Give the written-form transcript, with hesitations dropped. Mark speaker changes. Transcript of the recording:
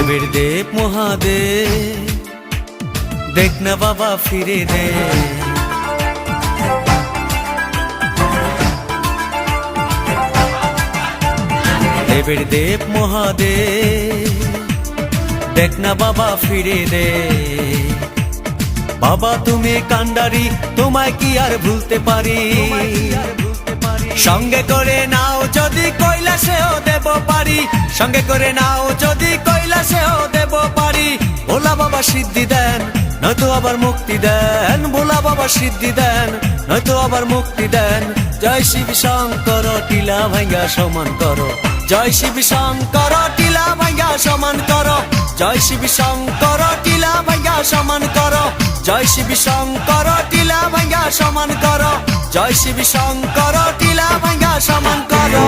Speaker 1: দেবের দেব মহাদেব, দেখ না বাবা ফিরে দে। দেবের দেব মহাদেব, দেখ না বাবা ফিরে দে। বাবা তুমি কান্ডারি, তোমায় কি আর ভুলতে পারি। সঙ্গে করে নাও যদি কৈলাসেও দেব পারি, সঙ্গে করে নাও যদি কৈলাসেও দেব পারি। ভোলা বাবা সিদ্ধি দেন, নয়তো আবার মুক্তি দেন। ভোলা বাবা সিদ্ধি দেন, নয়তো আবার মুক্তি দেন। জয় শিব শঙ্কর, টিলা ভাঙ্গা সমান করো। জয় শিব শঙ্কর, টিলা ভাঙ্গা সমান করো। জয় শিব শঙ্কর, টিলা ভাঙ্গা সমান করো। জয় শিব শঙ্কর, টিলা ভাঙ্গা সমান করো। জয় শিব শঙ্কর, টিলা ভাঙ্গা সমান করো।